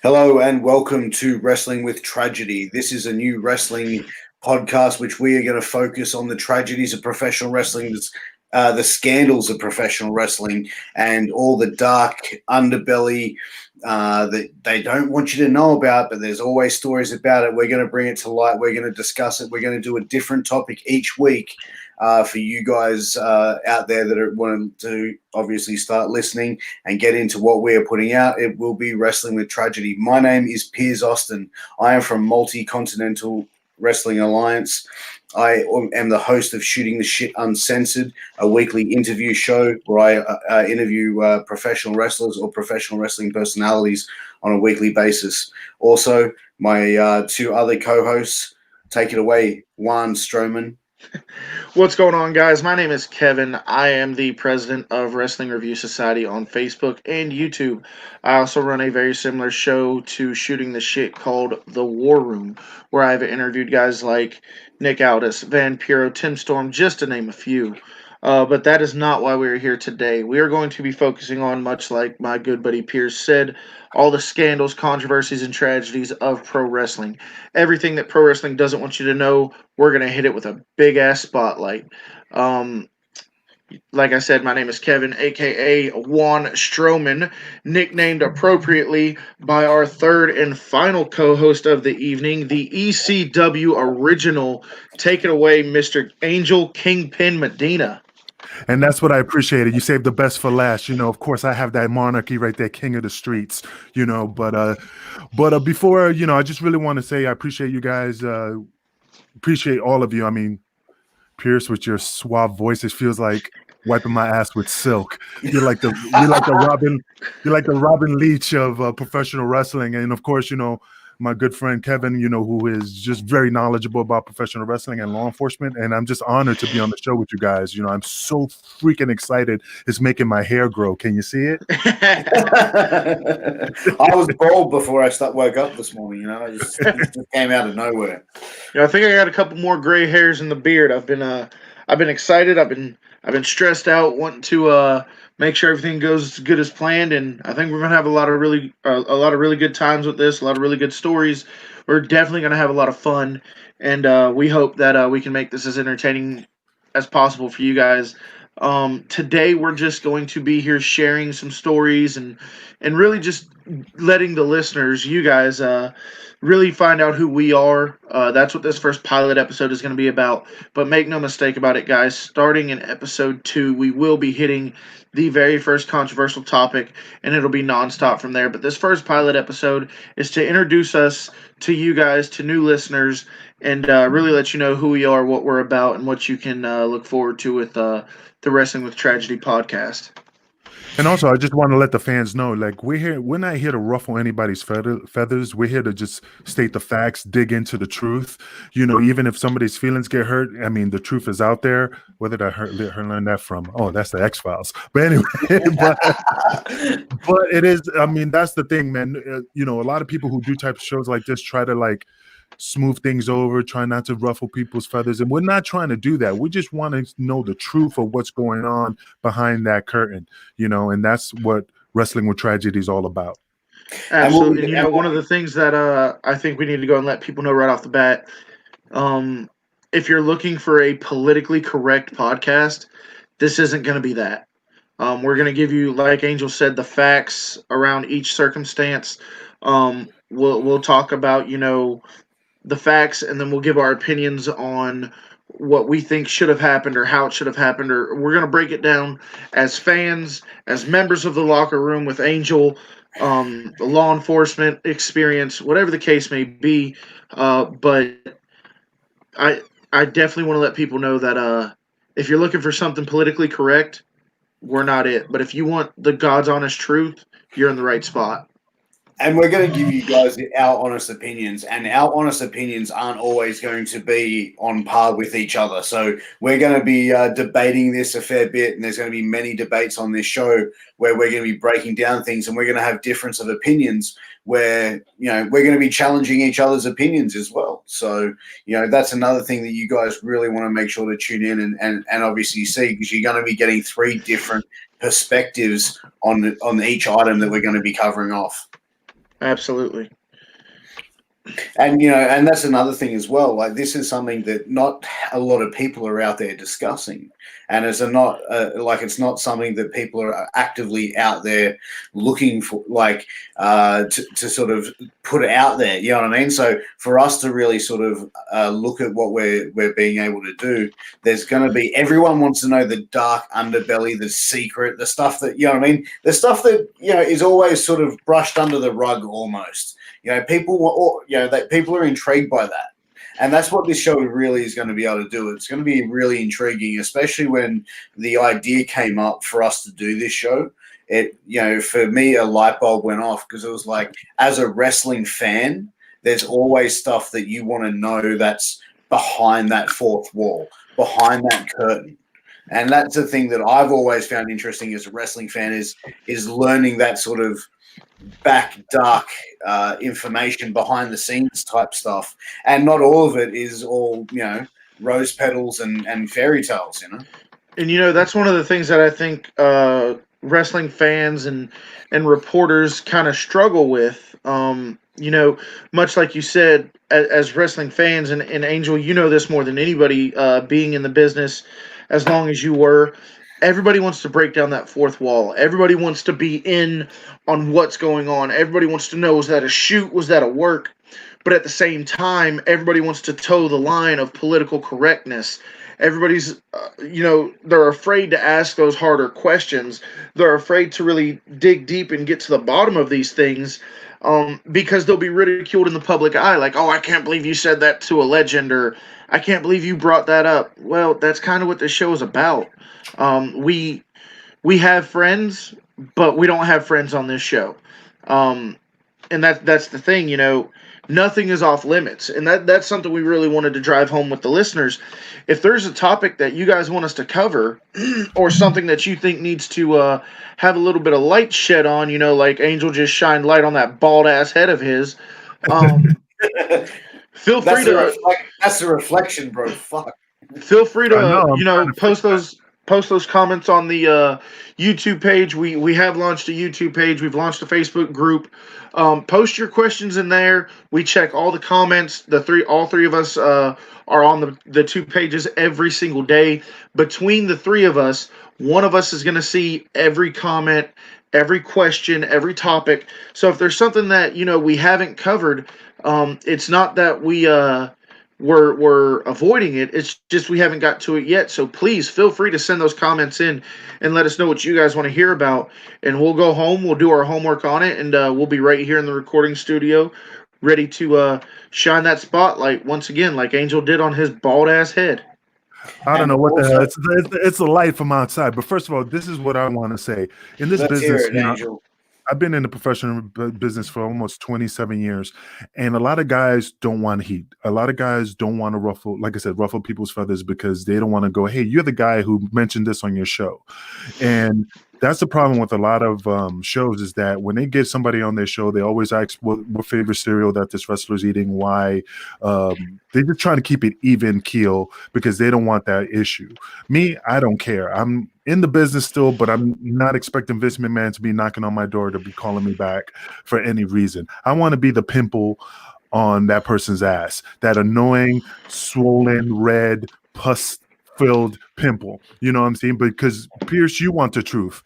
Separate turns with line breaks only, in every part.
Hello and welcome to Wrestling with Tragedy. This is a new wrestling podcast which we are going to focus on the tragedies of professional wrestling, the scandals of professional wrestling, and all the dark underbelly that they don't want you to know about, but there's always stories about it. We're going to bring it to light. We're going to discuss it. We're going to do a different topic each week. For you guys out there that are wanting to obviously start listening and get into what we are putting out, it will be Wrestling with Tragedy. My name is Piers Austin. I am from Multi-Continental Wrestling Alliance. I am the host of Shooting the Shit Uncensored, a weekly interview show where I interview professional wrestlers or professional wrestling personalities on a weekly basis. Also, my two other co-hosts, take it away, Juan Stroman.
What's going on, guys? My name is Kevin. I am the president of Wrestling Review Society on Facebook and YouTube. I also run a very similar show to Shooting the Shit called The War Room, where I've interviewed guys like Nick Aldis, Van Puro, Tim Storm, just to name a few. But that is not why we're here today. We are going to be focusing on, much like my good buddy Pierce said, all the scandals, controversies, and tragedies of pro wrestling. Everything that pro wrestling doesn't want you to know, we're going to hit it with a big ass spotlight. Um, like I said, my name is Kevin, aka Juan Stroman, nicknamed appropriately by our third and final co host of the evening, the ECW original. Take it away, Mr. Angel Kingpin Medina.
And that's what I appreciated. You saved the best for last. Of course, I have that monarchy right there, king of the streets. But before, I just really want to say I appreciate you guys. Appreciate all of you. I mean, Pierce, with your suave voice, it feels like wiping my ass with silk. You're like the Robin Leach of professional wrestling, and of course, my good friend Kevin, who is just very knowledgeable about professional wrestling and law enforcement. And I'm just honored to be on the show with you guys. I'm so freaking excited. It's making my hair grow. Can you see it?
I was bald before I woke up this morning. It just came out of nowhere.
I think I got a couple more gray hairs in the beard. I've been excited. I've been stressed out, wanting to make sure everything goes as good as planned, and I think we're gonna have a lot of really good times with this. A lot of really good stories. We're definitely gonna have a lot of fun, and we hope that we can make this as entertaining as possible for you guys. Today we're just going to be here sharing some stories and really just letting the listeners, you guys, really find out who we are. That's what this first pilot episode is going to be about. But make no mistake about it, guys. Starting in episode 2, we will be hitting the very first controversial topic, and it'll be nonstop from there. But this first pilot episode is to introduce us to you guys, to new listeners, and really let you know who we are, what we're about, and what you can look forward to with the Wrestling with Tragedy podcast.
And also, I just want to let the fans know, like, we're not here to ruffle anybody's feathers. We're here to just state the facts, dig into the truth. Even if somebody's feelings get hurt, I mean, the truth is out there. Where did I learn that from? Oh, that's the X-Files. But anyway, but it is, I mean, that's the thing, man. A lot of people who do type of shows like this try to, like, smooth things over, try not to ruffle people's feathers. And we're not trying to do that. We just want to know the truth of what's going on behind that curtain, and that's what Wrestling with Tragedy is all about.
Absolutely. And, one of the things that I think we need to go and let people know right off the bat, if you're looking for a politically correct podcast, this isn't going to be that. We're going to give you, like Angel said, the facts around each circumstance. We'll talk about, the facts, and then we'll give our opinions on what we think should have happened or how it should have happened, or we're going to break it down as fans, as members of the locker room with Angel, the law enforcement experience, whatever the case may be. But I definitely want to let people know that if you're looking for something politically correct, we're not it. But if you want the God's honest truth, you're in the right spot.
And we're going to give you guys our honest opinions, and our honest opinions aren't always going to be on par with each other. So we're going to be debating this a fair bit, and there's going to be many debates on this show where we're going to be breaking down things, and we're going to have difference of opinions where, we're going to be challenging each other's opinions as well. So, that's another thing that you guys really want to make sure to tune in and obviously see, because you're going to be getting 3 different perspectives on each item that we're going to be covering off.
Absolutely.
And and that's another thing as well. Like, this is something that not a lot of people are out there discussing, and it's not something that people are actively out there looking for, like, to sort of put it out there. You know what I mean? So for us to really sort of look at what we're being able to do, there's going to be, everyone wants to know the dark underbelly, the secret, the stuff that, you know what I mean, the stuff that is always sort of brushed under the rug almost. People are intrigued by that, and that's what this show really is going to be able to do. It's going to be really intriguing, especially when the idea came up for us to do this show. For me, a light bulb went off, because it was like, as a wrestling fan, there's always stuff that you want to know that's behind that fourth wall, behind that curtain. And that's the thing that I've always found interesting as a wrestling fan is learning that sort of back dark information, behind the scenes type stuff. And not all of it is all rose petals and fairy tales.
And that's one of the things that I think wrestling fans and reporters kind of struggle with. Much like you said, as wrestling fans, and Angel, this more than anybody, being in the business as long as you were. Everybody wants to break down that fourth wall. Everybody wants to be in on what's going on. Everybody wants to know, was that a shoot? Was that a work? But at the same time, everybody wants to toe the line of political correctness. Everybody's, they're afraid to ask those harder questions. They're afraid to really dig deep and get to the bottom of these things, because they'll be ridiculed in the public eye. Like, oh, I can't believe you said that to a legend, or I can't believe you brought that up. Well, that's kind of what this show is about. We have friends, but we don't have friends on this show. And that's the thing, nothing is off limits. And that's something we really wanted to drive home with the listeners. If there's a topic that you guys want us to cover, or something that you think needs to have a little bit of light shed on, like Angel just shined light on that bald ass head of his, feel free
that's the reflection, bro. Fuck.
Feel free to post those comments on the YouTube page. We have launched a YouTube page. We've launched a Facebook group. Post your questions in there. We check all the comments. All three of us are on the two pages every single day. Between the three of us, one of us is going to see every comment, every question, every topic. So if there's something that we haven't covered, it's not that we're avoiding it. It's just we haven't got to it yet. So please feel free to send those comments in and let us know what you guys want to hear about. And we'll go home, we'll do our homework on it, and we'll be right here in the recording studio ready to shine that spotlight once again, like Angel did on his bald ass head.
I don't know what the hell. It's a light from outside. But first of all, this is what I want to say. In this business,
Angel.
I've been in the professional business for almost 27 years, and a lot of guys don't want heat. A lot of guys don't want to ruffle people's feathers, because they don't want to go, hey, you're the guy who mentioned this on your show. And that's the problem with a lot of shows, is that when they get somebody on their show, they always ask what favorite cereal that this wrestler's eating, why. They're just trying to keep it even keel, because they don't want that issue. Me, I don't care. I'm in the business still, but I'm not expecting Vince McMahon to be knocking on my door to be calling me back for any reason. I want to be the pimple on that person's ass, that annoying, swollen, red, pus-filled pimple. You know what I'm saying? Because Pierce, you want the truth.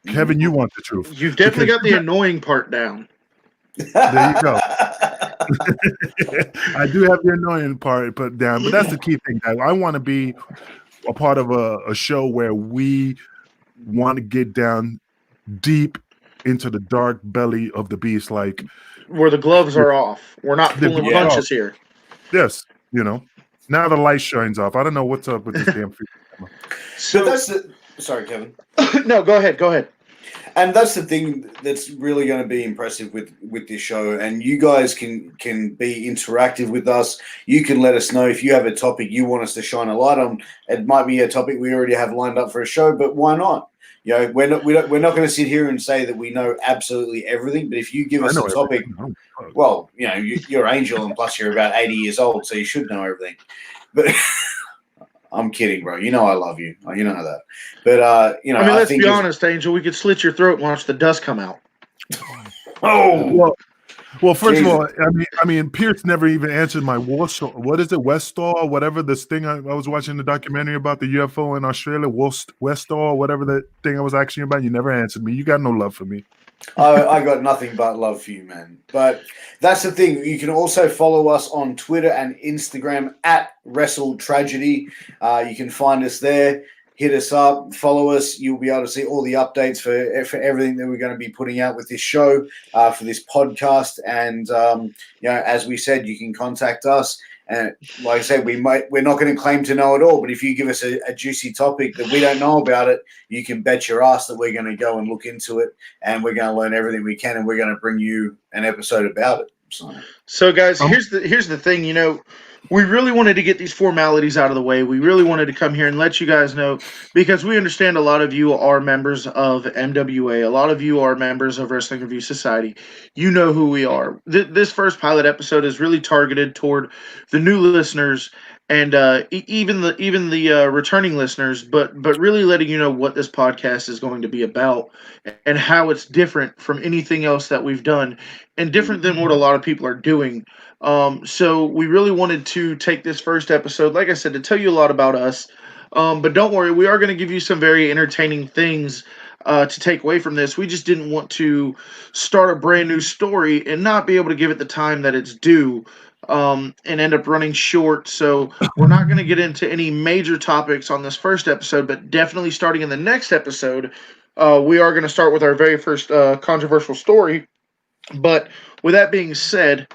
Kevin, you want the truth.
You've definitely got the annoying part down.
There you go. I do have the annoying part put down, but that's the key thing. I want to be a part of a show where we want to get down deep into the dark belly of the beast, like
where the gloves are off. We're not pulling punches here.
Yes, now the light shines off. I don't know what's up with this damn.
So sorry, Kevin.
No, go ahead.
And that's the thing that's really going to be impressive with this show. And you guys can be interactive with us. You can let us know if you have a topic you want us to shine a light on. It might be a topic we already have lined up for a show, but why not? We're not going to sit here and say that we know absolutely everything. But if you give us a topic, well, you're Angel, and plus you're about 80 years old, so you should know everything. But I'm kidding, bro. I love you. You know that. But let's
be honest, Angel. We could slit your throat and watch the dust come out.
Oh,
Well, first
Jesus.
of all, I mean, Pierce never even answered my what is it, Westall, whatever this thing I was watching the documentary about the UFO in Australia, Westall, whatever that thing I was asking you about. You never answered me. You got no love for me.
I got nothing but love for you, man. But that's the thing. You can also follow us on Twitter and Instagram at Wrestle Tragedy. You can find us there. Hit us up, follow us. You'll be able to see all the updates for everything that we're going to be putting out with this show, for this podcast. And as we said, you can contact us. And like I said, we're not going to claim to know it all, but if you give us a juicy topic that we don't know about it, you can bet your ass that we're going to go and look into it, and we're going to learn everything we can, and we're going to bring you an episode about it.
So guys, here's the thing. We really wanted to get these formalities out of the way. We really wanted to come here and let you guys know, because we understand a lot of you are members of MWA. A lot of you are members of Wrestling Review Society. You know who we are. This first pilot episode is really targeted toward the new listeners and even the returning listeners, but really letting you know what this podcast is going to be about and how it's different from anything else that we've done and different than what a lot of people are doing. So we really wanted to take this first episode, like I said, to tell you a lot about us. But don't worry, we are going to give you some very entertaining things to take away from this. We just didn't want to start a brand new story and not be able to give it the time that it's due, and end up running short. So we're not going to get into any major topics on this first episode, but definitely starting in the next episode, we are going to start with our very first controversial story. But with that being said,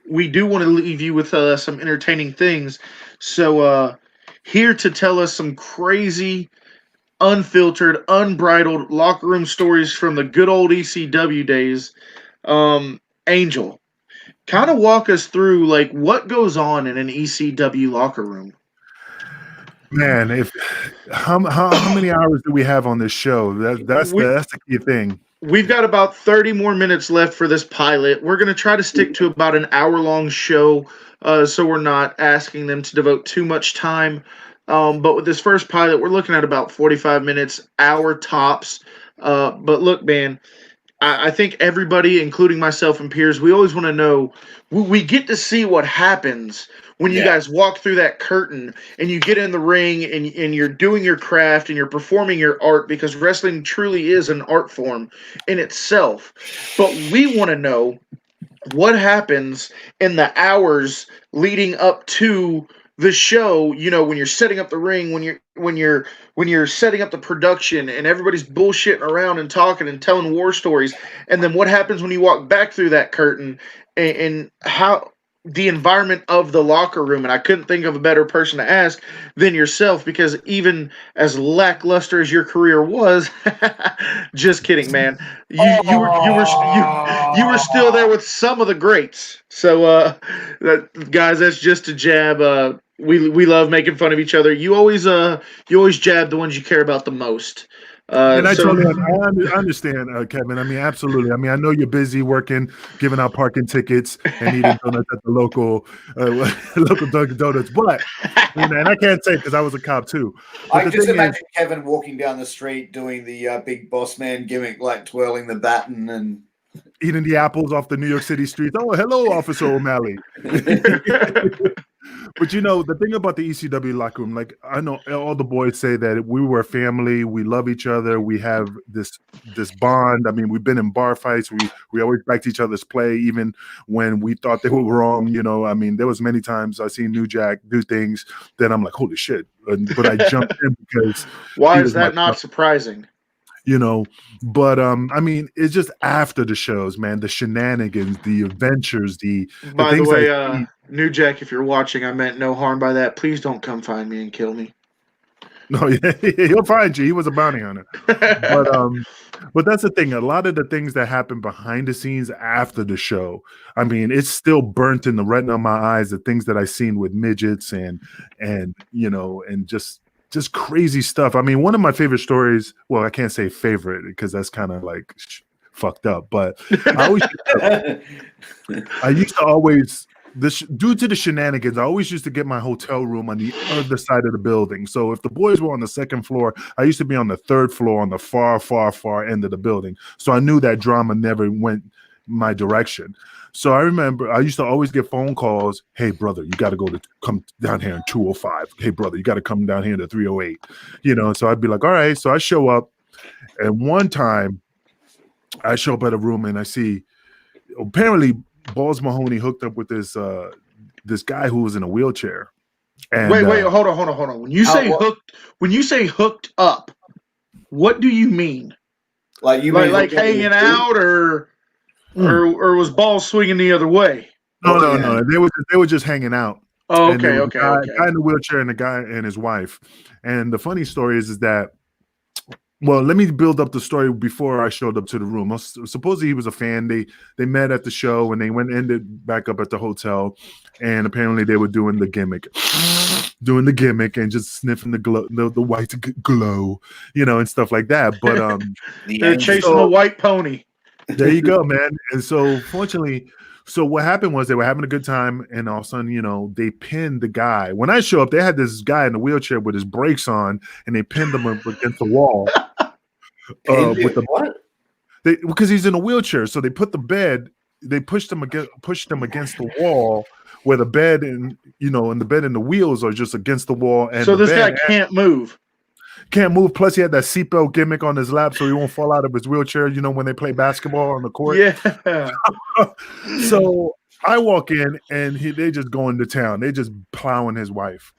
we do want to leave you with some entertaining things. So here to tell us some crazy, unfiltered, unbridled locker room stories from the good old ECW days, Angel. Kind of walk us through like what goes on in an ECW locker room.
Man, how many hours do we have on this show? That's the key thing.
We've got about 30 more minutes left for this pilot. We're going to try to stick to about an hour-long show, so we're not asking them to devote too much time. But with this first pilot, we're looking at about 45 minutes, hour tops. But look, man, I think everybody, including myself and Piers, we always want to know, we get to see what happens when you guys walk through that curtain and you get in the ring and you're doing your craft and you're performing your art, because wrestling truly is an art form in itself. But we want to know what happens in the hours leading up to the show, when you're setting up the ring, when you're setting up the production and everybody's bullshitting around and talking and telling war stories, and then what happens when you walk back through that curtain and how the environment of the locker room. And I couldn't think of a better person to ask than yourself, because even as lackluster as your career was, just kidding, man. You were still there with some of the greats. So, guys, that's just a jab. We love making fun of each other. You always jab the ones you care about the most.
And I understand, Kevin. I mean, absolutely. I mean, I know you're busy working, giving out parking tickets and eating donuts at the local Dunkin' Donuts. But, and I can't say because I was a cop too. But
I just imagine Kevin walking down the street doing the big boss man gimmick, like twirling the baton and
eating the apples off the New York City streets. Oh, hello, Officer O'Malley. But the thing about the ECW locker room, like I know all the boys say that we were a family, we love each other, we have this bond. I mean, we've been in bar fights, we always backed each other's play, even when we thought they were wrong. I mean, there was many times I seen New Jack do things that I'm like, holy shit! But I jumped in because
why is that not surprising?
But I mean, it's just after the shows, man, the shenanigans, the adventures, the
by
things
the way, New Jack, if you're watching, I meant no harm by that. Please don't come find me and kill me.
No, he'll find you. He was a bounty hunter. But that's the thing. A lot of the things that happen behind the scenes after the show, I mean, it's still burnt in the retina of my eyes. The things that I seen with midgets and just crazy stuff. I mean, one of my favorite stories, well, I can't say favorite because that's kind of like fucked up, but I used to always, due to the shenanigans, I always used to get my hotel room on the other side of the building. So if the boys were on the second floor, I used to be on the third floor on the far, far, far end of the building. So I knew that drama never went my direction. So I remember I used to always get phone calls. Hey, brother, you got to come down here in 205. Hey, brother, you got to come down here to 308. So I'd be like, all right. So I show up, and one time I show up at a room and I see apparently Balls Mahoney hooked up with this guy who was in a wheelchair. And,
wait, hold on. When you say hooked up, what do you mean?
Like you
like hanging out, or was Balls swinging the other way?
No. They were just hanging out.
Oh,
and
okay.
Guy in the wheelchair and the guy and his wife. And the funny story is that. Well, let me build up the story before I showed up to the room. Supposedly he was a fan. They met at the show and they ended back up at the hotel, and apparently they were doing the gimmick and just sniffing the glow, the white glow, and stuff like that. But
they're chasing a white pony.
There you go, man. And so fortunately, what happened was they were having a good time, and all of a sudden, they pinned the guy. When I show up, they had this guy in the wheelchair with his brakes on, and they pinned him up against the wall. Because he's in a wheelchair, so they put the bed. They pushed him against the wall, where the bed and the bed and the wheels are just against the wall. And
so this guy can't move.
Plus, he had that seatbelt gimmick on his lap, so he won't fall out of his wheelchair. When they play basketball on the court.
Yeah.
So I walk in, and they just going to town. They just plowing his wife,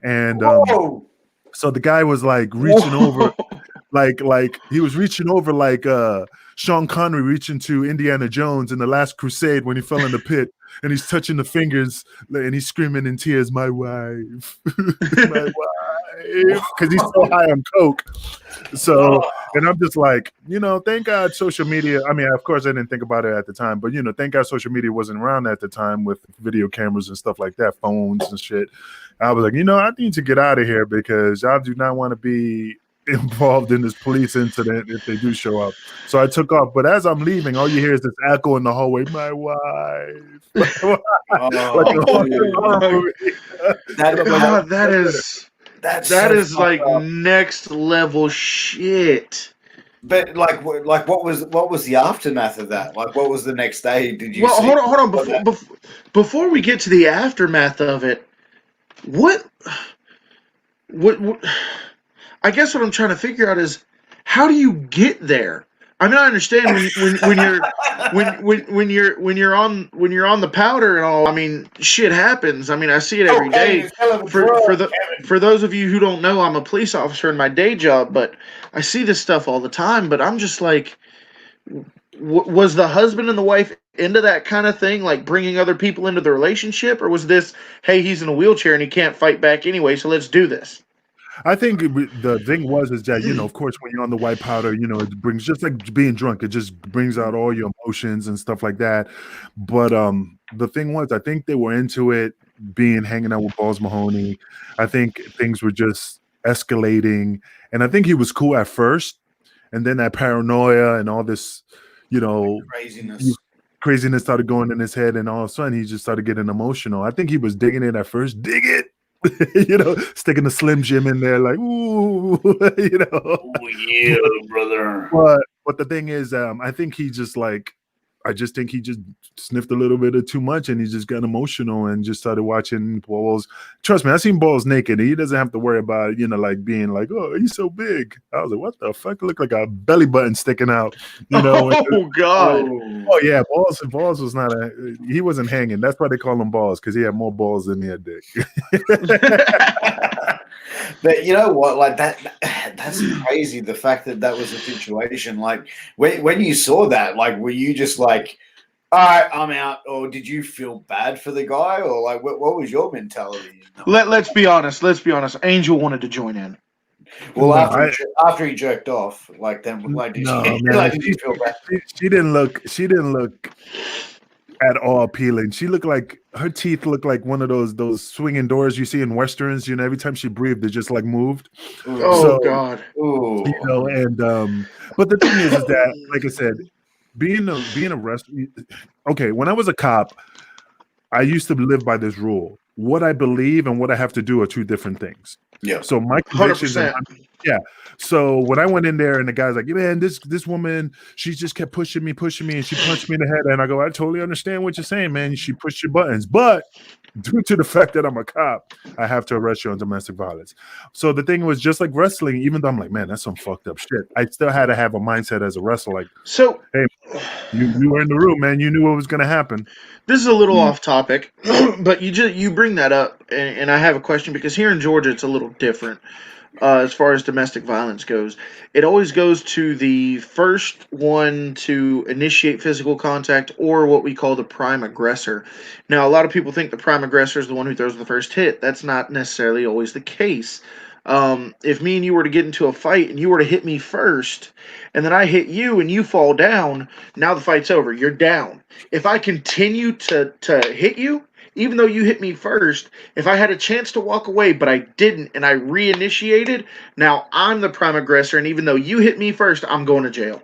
and so the guy was like reaching over, like he was reaching over like Sean Connery reaching to Indiana Jones in The Last Crusade when he fell in the pit, and he's touching the fingers and he's screaming in tears, "My wife, my wife." Because he's so high on coke. So, and I'm just like, thank God social media. I mean, of course, I didn't think about it at the time, but thank God social media wasn't around at the time with video cameras and stuff like that, phones and shit. I was like, I need to get out of here because I do not want to be involved in this police incident if they do show up. So I took off, but as I'm leaving, all you hear is this echo in the hallway, "My wife."
That is like next level shit.
But what was the aftermath of that? Like, what was the next day? Did you?
Well, hold on. Before we get to the aftermath of it, what? I guess what I'm trying to figure out is how do you get there? I mean, I understand when you're on the powder and all. I mean, shit happens. I mean, I see it every day. For those of you who don't know, I'm a police officer in my day job, but I see this stuff all the time. But I'm just like, was the husband and the wife into that kind of thing, like bringing other people into the relationship, or was this, hey, he's in a wheelchair and he can't fight back anyway, so let's do this?
I think the thing is that, of course, when you're on the white powder, it brings, just like being drunk, it just brings out all your emotions and stuff like that. But the thing was, I think they were into it, hanging out with Balls Mahoney. I think things were just escalating. And I think he was cool at first. And then that paranoia and all this, craziness started going in his head. And all of a sudden, he just started getting emotional. I think he was digging it at first. Dig it. Sticking the Slim Jim in there, like, ooh,
Oh, yeah, brother.
But the thing is, I think he just I just think he just sniffed a little bit of too much, and he just got emotional and just started watching Balls. Trust me, I've seen Balls naked. He doesn't have to worry about, being like, oh, he's so big. I was like, what the fuck? It looked like a belly button sticking out.
Oh, God.
Oh, yeah. Balls was he wasn't hanging. That's why they call him Balls, because he had more balls than he had dick.
But you know what? Like that's crazy. The fact that was a situation. Like when you saw that, like, were you just like, all right, I'm out, or did you feel bad for the guy, or like what was your mentality?
Let's be honest. Angel wanted to join in.
Well, after he jerked off, like then, like did you feel bad?
She didn't look at all appealing. She looked like her teeth looked like one of those swinging doors you see in westerns. Every time she breathed, it just like moved.
God.
And but the thing is that, like I said, being a wrestler. Okay, when I was a cop, I used to live by this rule: what I believe and what I have to do are two different things.
Yeah.
So my convictions So when I went in there and the guy's like, yeah, man, this woman, she just kept pushing me, and she punched me in the head. And I go, I totally understand what you're saying, man. She pushed your buttons. But due to the fact that I'm a cop, I have to arrest you on domestic violence. So the thing was just like wrestling, even though I'm like, man, that's some fucked up shit. I still had to have a mindset as a wrestler, like,
So
hey, you were in the room, man. You knew what was going to happen.
this is a little off topic, but you bring that up, and I have a question because here in Georgia it's a little different. As far as domestic violence goes, it always goes to the first one to initiate physical contact or what we call the prime aggressor. Now, a lot of people think the prime aggressor is the one who throws the first hit. That's not necessarily always the case. If me and you were to get into a fight and you were to hit me first, and then I hit you and you fall down, now the fight's over. You're down. If I continue to hit you, even though you hit me first, if I had a chance to walk away, but I didn't, and I reinitiated, now I'm the prime aggressor, and even though you hit me first, I'm going to jail.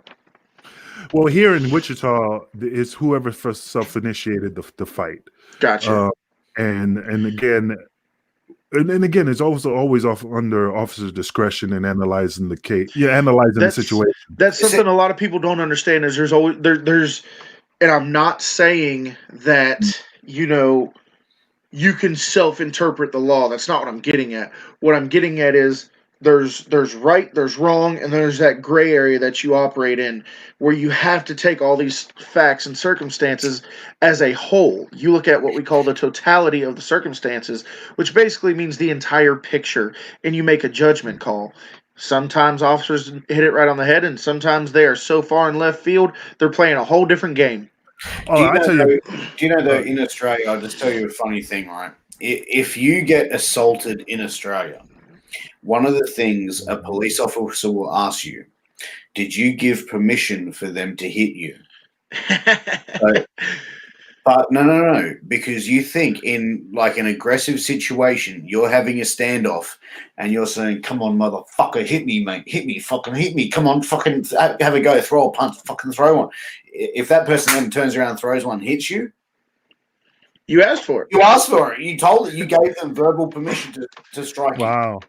Well, here in Wichita, it's whoever first self-initiated the fight.
Gotcha.
And again, it's also always under officer's discretion in analyzing the case. Yeah, analyzing the situation.
That's something a lot of people don't understand. Is there's always there's, and I'm not saying that you can self-interpret the law. That's not what I'm getting at. What I'm getting at is there's right, there's wrong, and there's that gray area that you operate in where you have to take all these facts and circumstances as a whole. You look at what we call the totality of the circumstances, which basically means the entire picture, and you make a judgment call. Sometimes officers hit it right on the head, and sometimes they are so far in left field, they're playing a whole different game.
Do you know that in Australia, I'll just tell you a funny thing, right? If you get assaulted in Australia, one of the things a police officer will ask you, did you give permission for them to hit you? But no, because you think in like an aggressive situation, you're having a standoff and you're saying, come on, motherfucker, hit me, mate, hit me, fucking hit me, come on, fucking have a go, throw a punch, fucking throw one. If that person then turns around and throws one, hits you,
you asked for it.
You asked for it. You told it. You gave them verbal permission to strike.
Wow.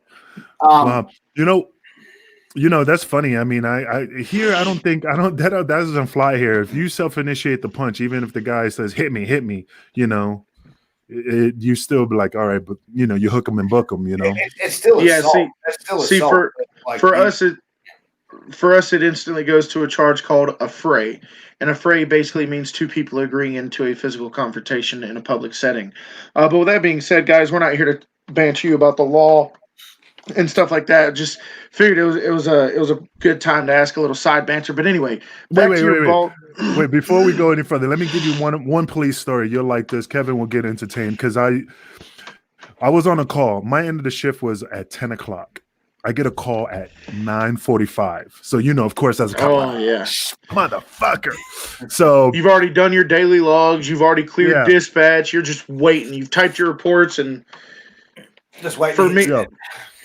Wow. You know, that's funny. I mean, I here, that doesn't fly here. If you self-initiate the punch, even if the guy says, hit me, you still be like, all right, but you hook them and book them,
It's still assault.
For us, it instantly goes to a charge called a fray. And a fray basically means two people agreeing into a physical confrontation in a public setting. But with that being said, guys, we're not here to banter you about the law and stuff like that. Just figured it was a good time to ask a little side banter. But anyway,
wait. Before we go any further, let me give you one police story. You'll like this. Kevin will get entertained because I was on a call. My end of the shift was at 10 o'clock. I get a call at 9:45. So of course, as a cop, motherfucker. So
you've already done your daily logs. You've already cleared dispatch. You're just waiting. You've typed your reports and
just waiting
for me.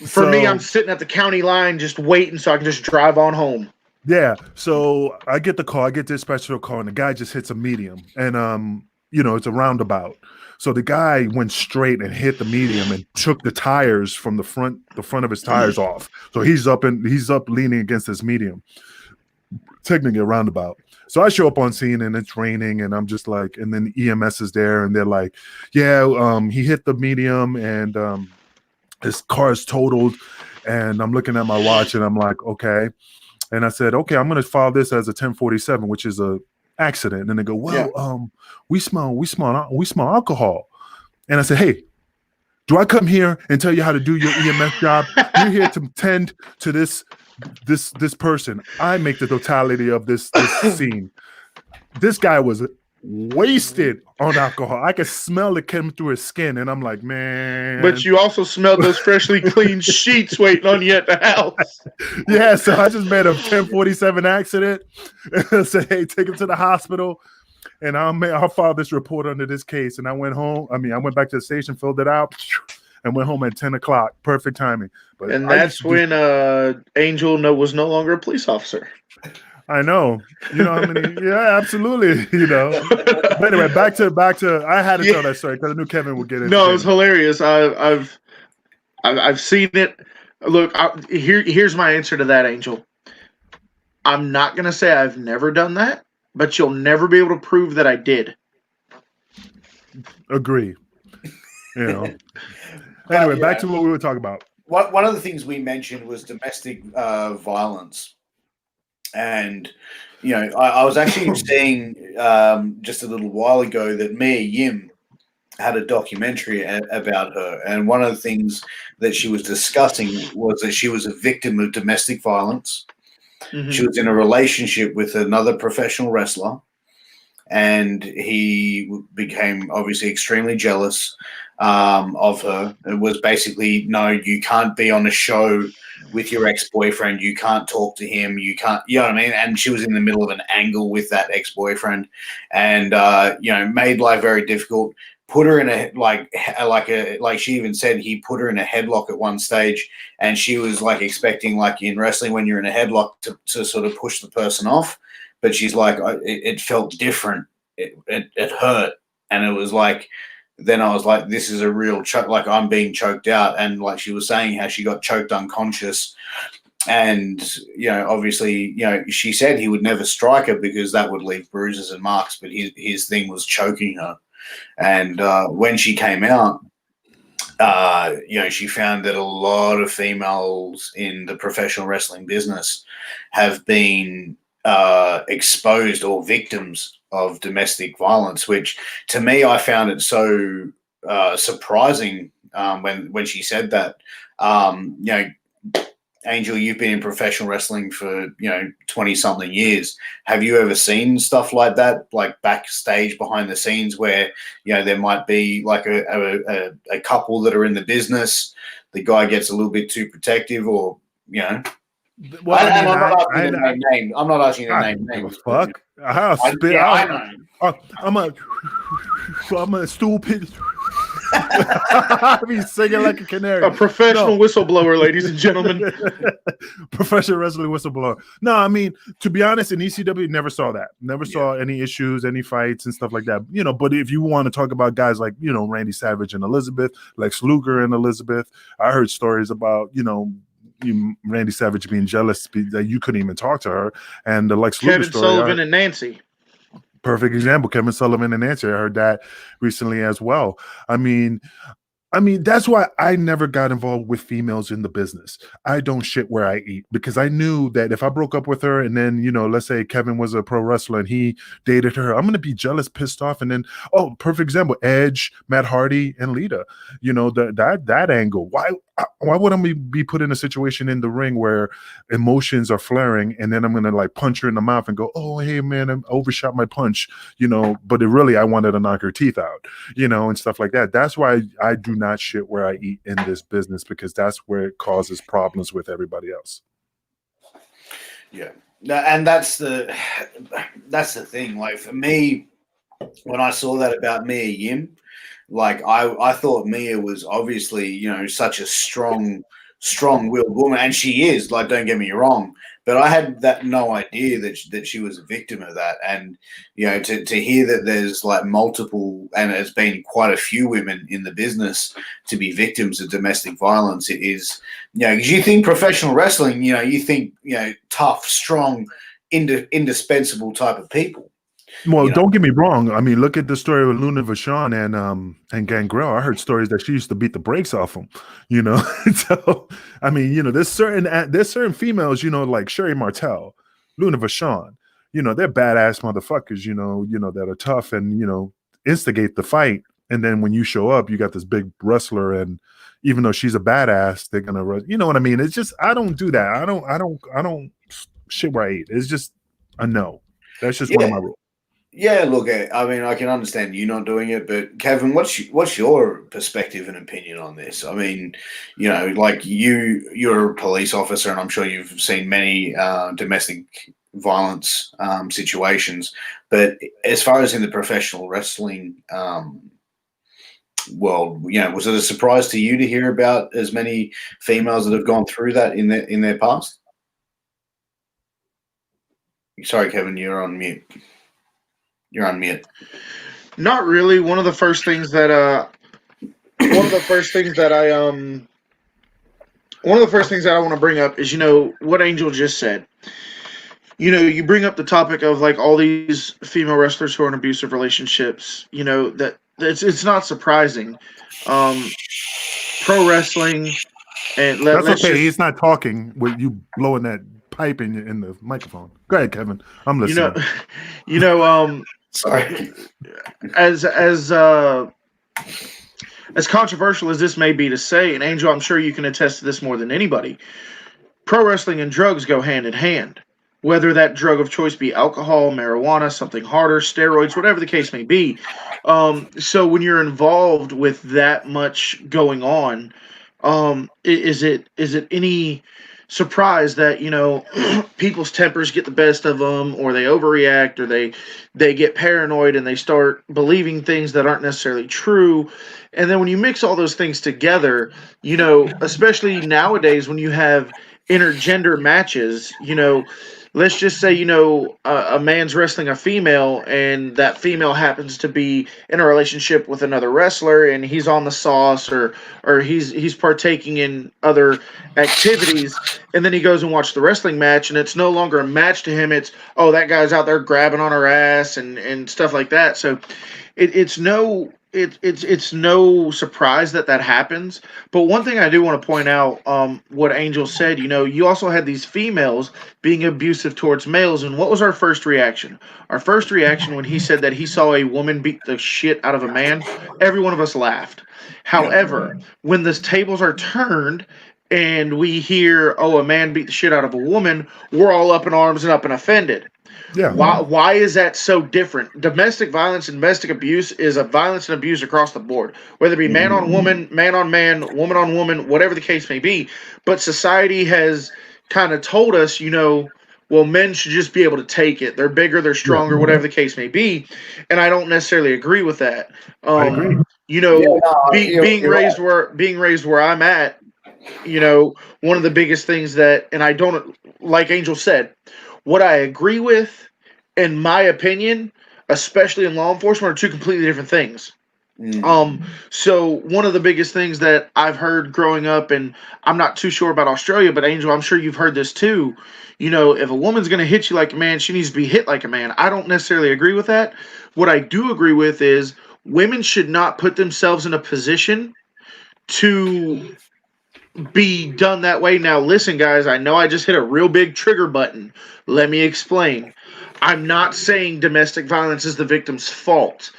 For me, I'm sitting at the county line just waiting so I can just drive on home.
Yeah. So I get the call. I get dispatched to a call, and the guy just hits a medium, and it's a roundabout. So the guy went straight and hit the medium and took the tires from the front of his tires off. So he's up leaning against this medium, technically a roundabout. So I show up on scene and it's raining and I'm just like, and then EMS is there and they're like, yeah, he hit the medium and his car is totaled. And I'm looking at my watch and I'm like, okay. And I said, okay, I'm going to file this as a 1047, which is a accident. And they go, well, we smell alcohol. And I said, hey, do I come here and tell you how to do your EMS job? You're here to tend to this person. I make the totality of this scene. This guy was wasted on alcohol. I could smell it coming through his skin, and I'm like, man.
But you also smelled those freshly cleaned sheets waiting on you at the house.
Yeah, so I just made a 1047 accident. I said, hey, take him to the hospital, and I'll file this report under this case. And I went home. I went back to the station, filled it out, and went home at 10 o'clock. Perfect timing. But
that's when Angel was no longer a police officer.
I know. Yeah, absolutely. But anyway, back to I had to tell that story because I knew Kevin would get it.
No, it was hilarious. I've seen it. Look, here's my answer to that, Angel. I'm not gonna say I've never done that, but you'll never be able to prove that I did.
Agree. You know.
But,
Anyway,
you
back
know,
to what we were talking about.
one of the things we mentioned was domestic violence. And, you know, I was actually seeing just a little while ago that Mia Yim had a documentary about her. And one of the things that she was discussing was that she was a victim of domestic violence.
Mhm.
She was in a relationship with another professional wrestler, and he became obviously extremely jealous of her. It was basically, no, you can't be on a show with your ex-boyfriend. You can't talk to him. You can't, you know what I mean? And she was in the middle of an angle with that ex-boyfriend, and you know, made life very difficult. Put her in a like she even said he put her in a headlock at one stage, and she was like expecting, like in wrestling when you're in a headlock, to sort of push the person off, but she's like, it felt different. It hurt, and it was like, then I was like, this is a real choke. Like, I'm being choked out, and like she was saying how she got choked unconscious, and you know, obviously, you know, she said he would never strike her because that would leave bruises and marks, but his thing was choking her. And when she came out, you know, she found that a lot of females in the professional wrestling business have been exposed or victims of domestic violence, which to me, I found it so surprising when she said that. You know, Angel, you've been in professional wrestling for 20 something years. Have you ever seen stuff like that, like backstage behind the scenes, where there might be like a couple that are in the business, the guy gets a little bit too protective, or
Well,
I'm not asking to name names. I'm not asking to
I
name
don't give a
names.
fuck. I'll spit.
I know.
I'm a stupid. I'll be singing like a canary.
A professional whistleblower, ladies and gentlemen.
Professional wrestling whistleblower. No, I mean, to be honest, in ECW, never saw that. Never saw any issues, any fights and stuff like that. But if you want to talk about guys like, Randy Savage and Elizabeth, Lex Luger and Elizabeth, I heard stories about, Randy Savage being jealous that you couldn't even talk to her, and the Lex Luger
Kevin
story.
Sullivan and Nancy.
Perfect example. Kevin Sullivan and Nancy. I heard that recently as well. I mean, that's why I never got involved with females in the business. I don't shit where I eat, because I knew that if I broke up with her and then, let's say Kevin was a pro wrestler and he dated her, I'm going to be jealous, pissed off. And then, perfect example, Edge, Matt Hardy, and Lita, that angle. Why would I be put in a situation in the ring where emotions are flaring and then I'm going to like punch her in the mouth and go, oh, hey, man, I overshot my punch, but I wanted to knock her teeth out, and stuff like that. That's why I do not shit where I eat in this business, because that's where it causes problems with everybody else.
Yeah. And that's the thing. Like, for me, when I saw that about Mia Yim, like I thought Mia was obviously, such a strong-willed woman, and she is, like, don't get me wrong, but I had no idea that she was a victim of that. And to hear that there's like multiple, and there's been quite a few women in the business to be victims of domestic violence, it is, because you think professional wrestling, you think tough, strong, indispensable type of people.
Well, don't get me wrong. I mean, look at the story of Luna Vachon and Gangrel. I heard stories that she used to beat the brakes off them. So I mean, there's certain females, like Sherry Martel, Luna Vachon. They're badass motherfuckers. That are tough and instigate the fight. And then when you show up, you got this big wrestler, and even though she's a badass, they're gonna run. You know what I mean? It's just, I don't do that. I don't shit where I eat. It's just a no. That's just one of my rules.
Yeah, look, I mean, I can understand you not doing it, but Kevin, what's your perspective and opinion on this? I mean, like you're a police officer, and I'm sure you've seen many domestic violence situations. But as far as in the professional wrestling world, was it a surprise to you to hear about as many females that have gone through that in their past? Sorry, Kevin, you're on mute. You're on mute.
Not really. One of the first things that I one of the first things that I want to bring up is, what Angel just said. You bring up the topic of like all these female wrestlers who are in abusive relationships. That it's not surprising. Pro wrestling, and
That's
let's
okay.
just
He's not talking with you blowing that pipe in the microphone. Go ahead, Kevin. I'm
you know,
listening.
Sorry.
as controversial as this may be to say, and Angel, I'm sure you can attest to this more than anybody. Pro wrestling and drugs go hand in hand. Whether that drug of choice be alcohol, marijuana, something harder, steroids, whatever the case may be. So when you're involved with that much going on, is it any surprise that people's tempers get the best of them, or they overreact, or they get paranoid and they start believing things that aren't necessarily true? And then when you mix all those things together, especially nowadays when you have intergender matches, let's just say a man's wrestling a female, and that female happens to be in a relationship with another wrestler, and he's on the sauce, or he's partaking in other activities, and then he goes and watches the wrestling match, and it's no longer a match to him. It's, oh, that guy's out there grabbing on her ass and stuff like that. So it's no surprise that happens. But one thing I do want to point out, what Angel said, you also had these females being abusive towards males. And what was our first reaction? Our first reaction when he said that he saw a woman beat the shit out of a man, every one of us laughed. However, when the tables are turned and we hear, oh, a man beat the shit out of a woman, we're all up in arms and up and offended.
Yeah.
Why is that so different? Domestic violence and domestic abuse is a violence and abuse across the board, whether it be man on woman, man on man, woman on woman, whatever the case may be. But society has kind of told us, well, men should just be able to take it. They're bigger, they're stronger, whatever the case may be. And I don't necessarily agree with that.
I agree.
Being raised where I'm at, one of the biggest things that, and I don't, like Angel said, what I agree with, in my opinion, especially in law enforcement, are two completely different things. So one of the biggest things that I've heard growing up, and I'm not too sure about Australia, but Angel, I'm sure you've heard this too. If a woman's going to hit you like a man, she needs to be hit like a man. I don't necessarily agree with that. What I do agree with is women should not put themselves in a position to be done that way. Now, listen, guys, I know I just hit a real big trigger button. Let me explain. I'm not saying domestic violence is the victim's fault.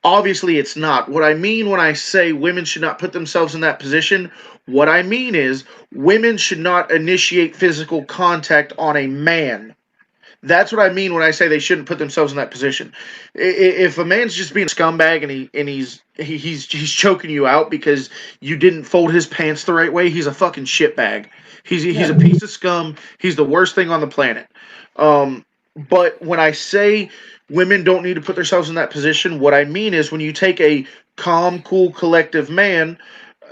Obviously, it's not. What I mean when I say women should not put themselves in that position, what I mean is women should not initiate physical contact on a man. That's what I mean when I say they shouldn't put themselves in that position. If a man's just being a scumbag and he's choking you out because you didn't fold his pants the right way, he's a fucking shitbag. He's a piece of scum. He's the worst thing on the planet. But when I say women don't need to put themselves in that position, what I mean is when you take a calm, cool, collective man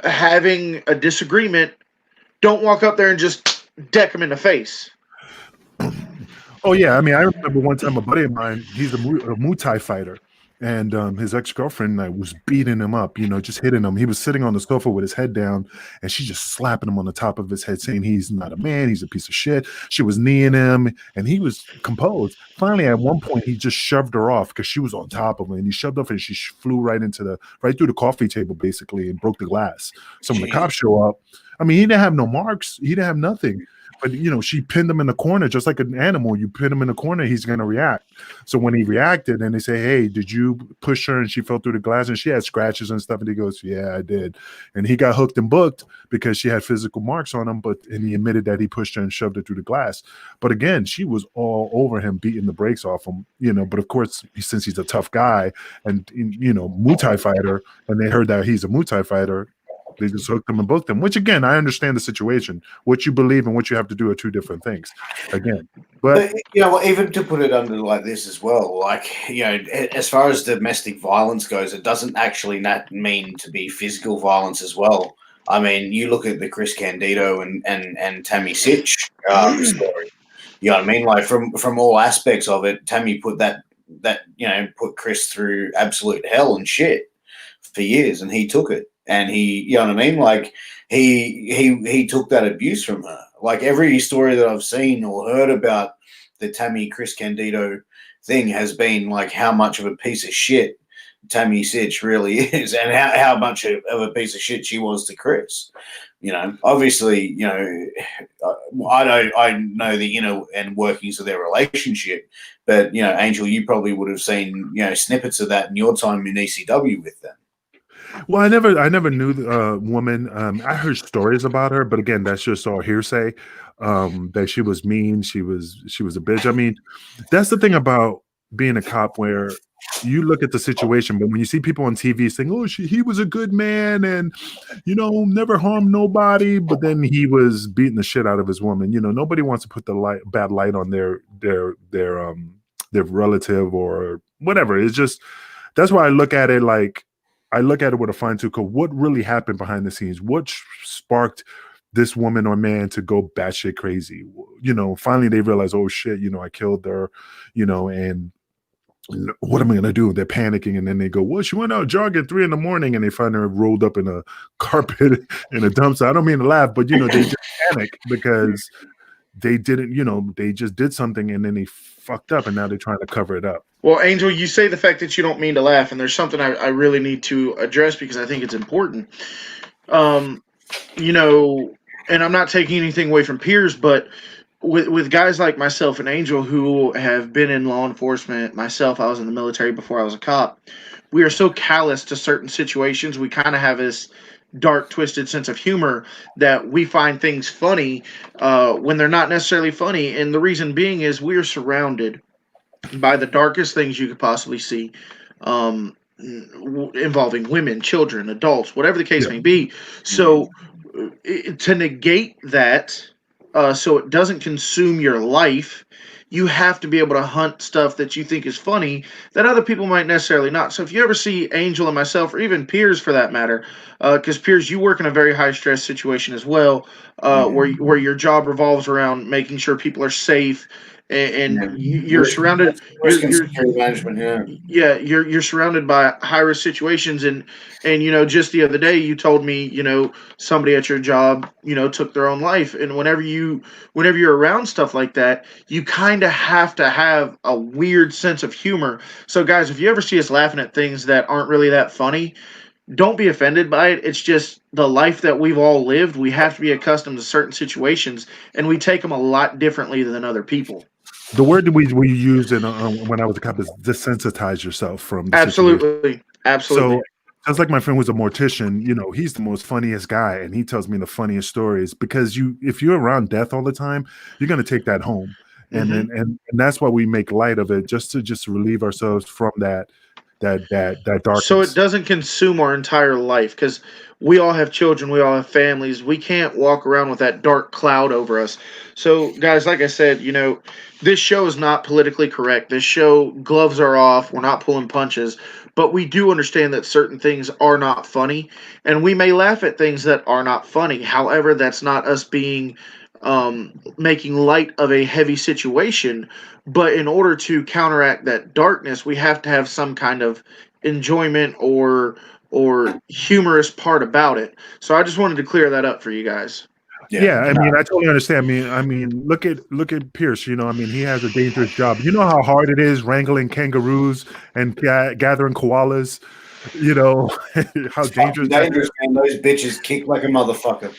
having a disagreement, don't walk up there and just deck him in the face.
Oh yeah, I mean, I remember one time a buddy of mine, he's a Muay Thai fighter, and his ex-girlfriend was beating him up, just hitting him. He was sitting on the sofa with his head down, and she just slapping him on the top of his head, saying he's not a man, he's a piece of shit. She was kneeing him, and he was composed. Finally, at one point, he just shoved her off because she was on top of him, and he shoved off, and she flew right through the coffee table, basically, and broke the glass. So when the cops show up, I mean, he didn't have no marks, he didn't have nothing. But, she pinned him in the corner, just like an animal. You pin him in the corner, he's going to react. So when he reacted and they say, hey, did you push her and she fell through the glass and she had scratches and stuff? And he goes, yeah, I did. And he got hooked and booked because she had physical marks on him. And he admitted that he pushed her and shoved her through the glass. But again, she was all over him, beating the brakes off him, But of course, since he's a tough guy and, Muay Thai fighter, and they heard that he's a Muay Thai fighter, they just hooked them and booked them, which again, I understand the situation. What you believe and what you have to do are two different things. Again, but
even to put it under like this as well, as far as domestic violence goes, it doesn't actually not mean to be physical violence as well. I mean, you look at the Chris Candido and Tammy Sitch story. You know what I mean? Like from all aspects of it, Tammy put put Chris through absolute hell and shit for years, and he took it. and he, you know what I mean? Like he took that abuse from her. Like every story that I've seen or heard about the Tammy Chris Candido thing has been like how much of a piece of shit Tammy Sitch really is, and how much of a piece of shit she was to Chris. You know, obviously, you know, I know the inner and workings of their relationship, but you know, Angel, you probably would have seen, you know, snippets of that in your time in ECW with them.
Well, I never knew the woman. I heard stories about her, but again, that's just all hearsay. That she was mean, she was a bitch. I mean, that's the thing about being a cop, where you look at the situation, but when you see people on TV saying, "Oh, he was a good man, and you know, never harmed nobody," but then he was beating the shit out of his woman. You know, nobody wants to put the bad light on their relative or whatever. It's just that's why I look at it like. I look at it with a fine tooth comb. What really happened behind the scenes? What sparked this woman or man to go batshit crazy? You know, finally they realize, oh shit, you know, I killed her, you know, and what am I gonna do? They're panicking, and then they go, well, she went out jogging 3 a.m, and they find her rolled up in a carpet in a dumpster. I don't mean to laugh, but you know, they just panic because they didn't, you know, they just did something and then they fucked up, and now they're trying to cover it up.
Well, Angel, you say the fact that you don't mean to laugh, and there's something I really need to address because I think it's important. You know, and I'm not taking anything away from peers, but with guys like myself and Angel who have been in law enforcement, myself, I was in the military before I was a cop, we are so callous to certain situations. We kind of have this dark, twisted sense of humor that we find things funny when they're not necessarily funny. And the reason being is we are surrounded by the darkest things you could possibly see, involving women, children, adults, whatever the case may be. So to negate that, so it doesn't consume your life, you have to be able to hunt stuff that you think is funny that other people might necessarily not. So if you ever see Angel and myself, or even Piers for that matter, because Piers, you work in a very high stress situation as well, where your job revolves around making sure people are safe, and you're surrounded.
Risk and security management,
You're surrounded by high risk situations, and you know, just the other day you told me, you know, somebody at your job, you know, took their own life, and whenever you're around stuff like that, you kind of have to have a weird sense of humor. So guys, if you ever see us laughing at things that aren't really that funny, don't be offended by it. It's just the life that we've all lived. We have to be accustomed to certain situations, and we take them a lot differently than other people.
The word that we used in when I was a cop is desensitize yourself from the
Absolutely.
So just like my friend who's a mortician, you know, he's the most funniest guy, and he tells me the funniest stories because if you're around death all the time, you're going to take that home, and and that's why we make light of it, just to relieve ourselves from that darkness.
So it doesn't consume our entire life, because we all have children, we all have families. We can't walk around with that dark cloud over us. So guys, like I said, you know, this show is not politically correct. This show, gloves are off. We're not pulling punches, but we do understand that certain things are not funny, and we may laugh at things that are not funny. However, that's not us being making light of a heavy situation. But in order to counteract that darkness, we have to have some kind of enjoyment or humorous part about it. So I just wanted to clear that up for you guys.
Yeah, I mean, I totally understand. I mean, look at Pierce. You know, I mean, he has a dangerous job. You know how hard it is wrangling kangaroos and gathering koalas. You know how dangerous.
Dangerous, man. Those bitches kick like a motherfucker.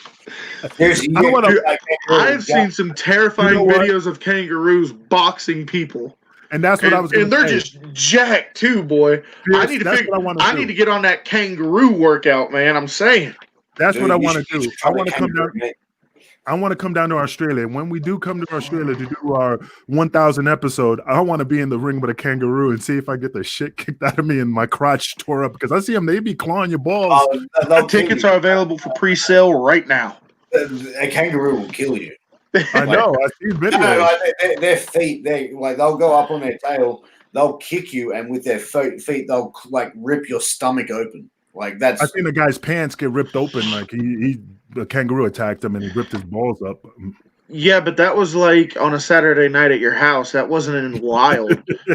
I've seen some terrifying videos of kangaroos boxing people.
And that's what I was going to say.
And they're just jacked too, boy.
Pierce,
I need to get on that kangaroo workout, man. I'm saying.
That's what I want to do. I want to come down. I want to come down to Australia. When we do come to Australia to do our 1,000 episode, I want to be in the ring with a kangaroo and see if I get the shit kicked out of me and my crotch tore up, because I see them. They be clawing your balls.
Tickets are available for pre-sale right now.
A kangaroo will kill you.
I know. I see videos.
No, their feet, they'll go up on their tail, they'll kick you, and with their feet, they'll like rip your stomach open. Like that's.
I seen the guy's pants get ripped open. Like the kangaroo attacked him and he ripped his balls up.
Yeah, but that was like on a Saturday night at your house. That wasn't in Wild.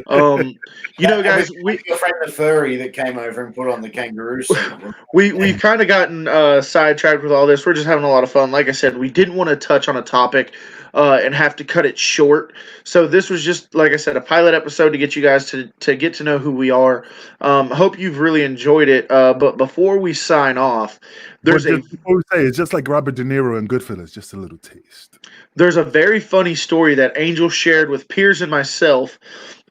Um, guys,
Your friend the furry that came over and put on the kangaroo suit.
we've kind of gotten sidetracked with all this. We're just having a lot of fun. Like I said, we didn't want to touch on a topic and have to cut it short. So this was just, like I said, a pilot episode to get you guys to get to know who we are. Hope you've really enjoyed it. But before we sign off,
Before we say, it's just like Robert De Niro and Goodfellas, just a little taste.
there's a very funny story that Angel shared with Piers and myself,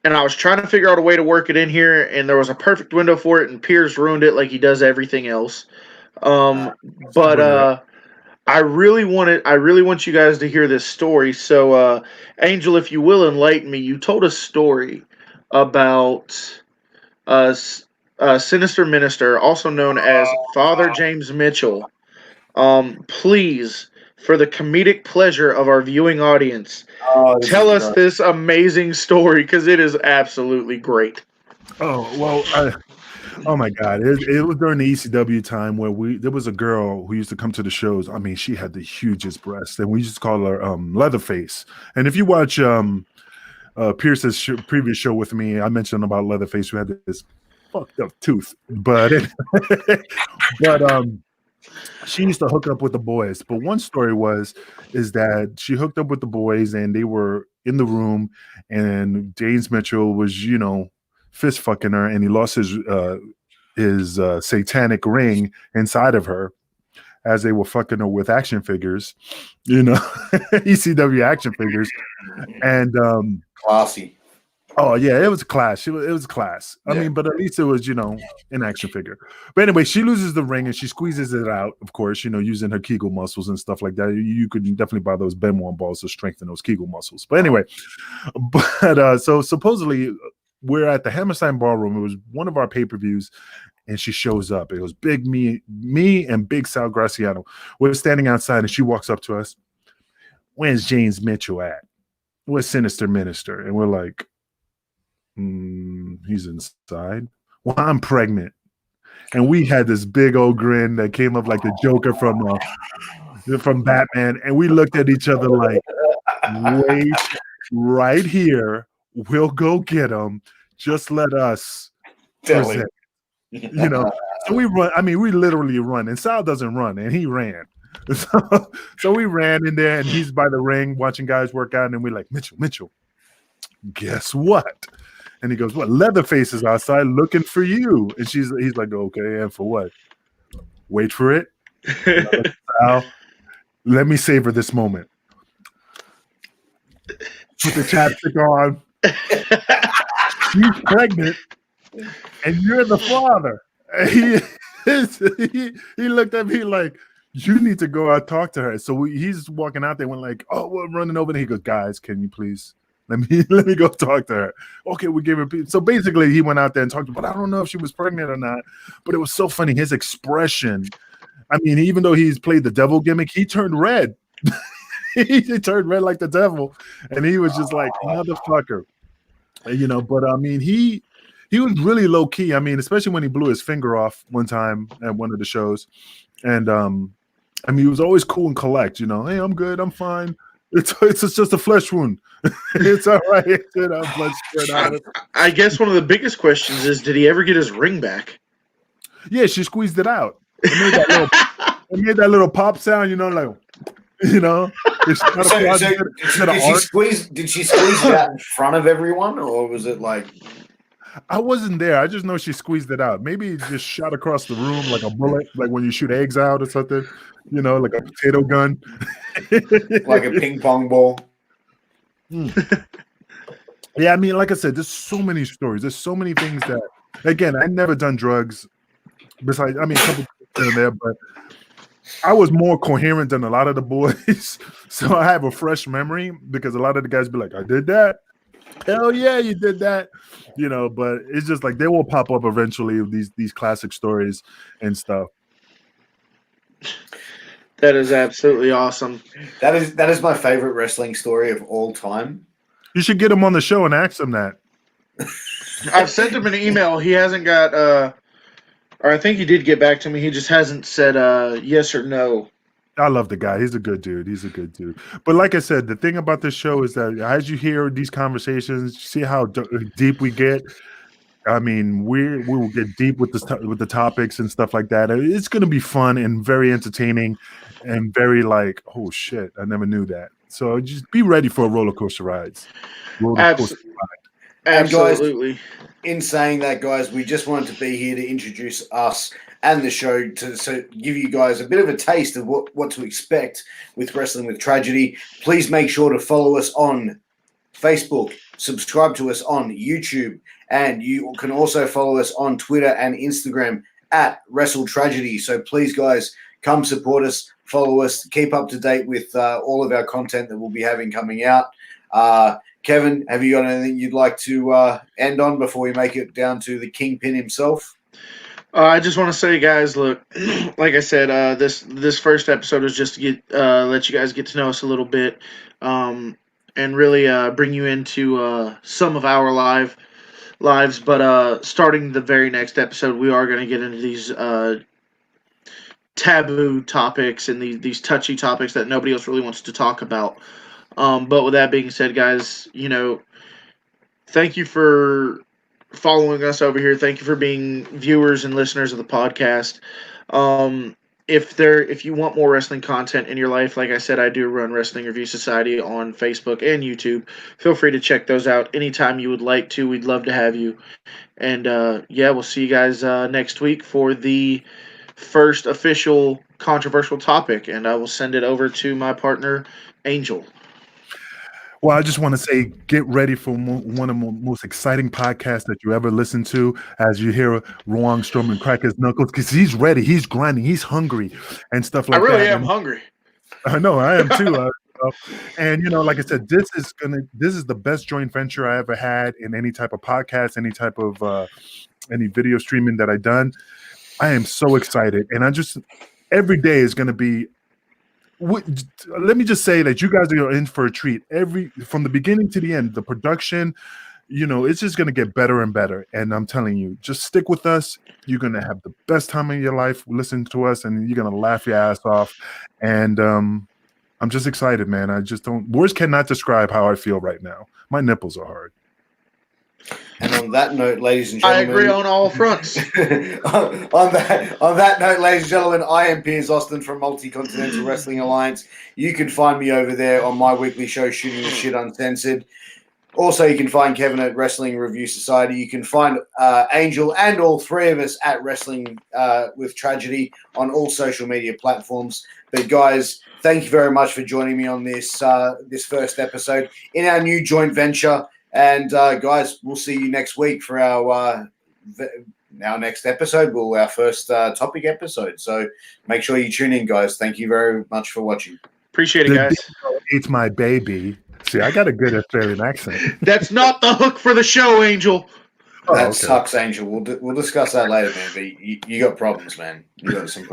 and I was trying to figure out a way to work it in here, and there was a perfect window for it, and Piers ruined it like he does everything else. But I really want you guys to hear this story. So, Angel, if you will enlighten me, you told a story about Sinister Minister, also known as Father James Mitchell. Please, for the comedic pleasure of our viewing audience, tell us this amazing story because it is absolutely great.
Oh well, oh my God! It was during the ECW time where there was a girl who used to come to the shows. I mean, she had the hugest breasts, and we used to call her Leatherface. And if you watch Pierce's previous show with me, I mentioned about Leatherface who had this fucked up tooth, but but she used to hook up with the boys. But one story is that she hooked up with the boys and they were in the room, and James Mitchell was, fist fucking her, and he lost his satanic ring inside of her as they were fucking her with action figures, ECW action figures, and
classy.
Oh yeah, it was class. It was class. I mean, but at least it was, an action figure. But anyway, she loses the ring and she squeezes it out, of course, using her Kegel muscles and stuff like that. You could definitely buy those Benoit balls to strengthen those Kegel muscles. But anyway, so supposedly we're at the Hammerstein Ballroom. It was one of our pay-per-views, and she shows up. It was big me and Big Sal Graciano. We're standing outside, and she walks up to us. Where's James Mitchell at? Where's Sinister Minister? And we're like, he's inside. Well, I'm pregnant. And we had this big old grin that came up like the Joker from Batman. And we looked at each other like, wait right here. We'll go get him. Just let us present. So we run. I mean, we literally run. And Sal doesn't run, and he ran. So we ran in there, and he's by the ring watching guys work out. And we're like, Mitchell, guess what? And he goes, what? Leatherface is outside looking for you. And he's like, okay, and for what? Wait for it. Let me savor this moment. Put the chapstick on. She's pregnant, and you're the father. And he looked at me like, you need to go out and talk to her. So he's walking out there, went like, oh, we're running over there. He goes, guys, can you please let me go talk to her? Okay, we gave her. So basically, he went out there and talked, but I don't know if she was pregnant or not. But it was so funny, his expression. I mean, even though he's played the devil gimmick, he turned red. He turned red like the devil, and he was just like, motherfucker, But I mean, he was really low key. I mean, especially when he blew his finger off one time at one of the shows, and I mean, he was always cool and collect. Hey, I'm good, I'm fine. It's just a flesh wound. It's all right. Blood spread out.
I guess one of the biggest questions is, did he ever get his ring back?
Yeah, she squeezed it out. It made that little pop sound, like. Did
she squeeze it out in front of everyone, or was it like?
I wasn't there. I just know she squeezed it out. Maybe it just shot across the room like a bullet, like when you shoot eggs out or something. Like a potato gun,
like a ping pong ball.
Yeah, I mean, like I said, there's so many stories. There's so many things that, again, I never done drugs. Besides, I mean, a couple things there, but I was more coherent than a lot of the boys. So I have a fresh memory because a lot of the guys be like, I did that. Hell yeah, you did that. But it's just like they will pop up eventually, these classic stories and stuff.
That is absolutely awesome.
That is my favorite wrestling story of all time.
You should get him on the show and ask him that.
I've sent him an email. He hasn't got or I think he did get back to me. He just hasn't said yes or no.
I love the guy. He's a good dude. He's a good dude. But like I said, the thing about this show is that as you hear these conversations, see how deep we get. I mean, we will get deep with with the topics and stuff like that. It's going to be fun and very entertaining, and very like, oh shit, I never knew that. So just be ready for roller coaster rides. Roller coaster
And guys,
Absolutely.
in saying that, guys, we just wanted to be here to introduce us and the show to give you guys a bit of a taste of what to expect with Wrestling with Tragedy. Please make sure to follow us on Facebook, subscribe to us on YouTube, and you can also follow us on Twitter and Instagram at Wrestle Tragedy. So please, guys, come support us, follow us, keep up to date with all of our content that we'll be having coming out. Kevin, have you got anything you'd like to end on before we make it down to the Kingpin himself?
I just want to say, guys, look, like I said, this first episode is just to get let you guys get to know us a little bit, and really bring you into some of our lives. But starting the very next episode, we are going to get into these taboo topics and these touchy topics that nobody else really wants to talk about. But with that being said, guys, thank you for following us over here. Thank you for being viewers and listeners of the podcast. If you want more wrestling content in your life, like I said, I do run Wrestling Review Society on Facebook and YouTube. Feel free to check those out anytime you would like to. We'd love to have you. And we'll see you guys next week for the first official controversial topic. And I will send it over to my partner, Angel.
Well, I just want to say, get ready for one of the most exciting podcasts that you ever listen to. As you hear Rowan Strowman crack his knuckles, because he's ready, he's grinding, he's hungry, and stuff like that.
I really am hungry.
I know, I am too. And like I said, this is the best joint venture I ever had in any type of podcast, any type of any video streaming that I've done. I am so excited, and every day is going to be. Let me just say that you guys are in for a treat. From the beginning to the end, the production, it's just going to get better and better. And I'm telling you, just stick with us. You're going to have the best time of your life listening to us, and you're going to laugh your ass off. And I'm just excited, man. Words cannot describe how I feel right now. My nipples are hard.
And on that note, ladies and gentlemen,
I agree on all fronts.
on that note, ladies and gentlemen, I am Piers Austin from Multi-Continental Wrestling Alliance. You can find me over there on my weekly show, Shooting the Shit Uncensored. Also, you can find Kevin at Wrestling Review Society. You can find Angel and all three of us at Wrestling with Tragedy on all social media platforms. But guys, thank you very much for joining me on this first episode in our new joint venture. And guys, we'll see you next week for our next episode. Our first topic episode. So make sure you tune in, guys. Thank you very much for watching.
Appreciate it, guys.
It's my baby. See, I got a good Australian accent.
That's not the hook for the show, Angel.
That sucks, Angel. We'll discuss that later, man. But you got problems, man. You got some problems.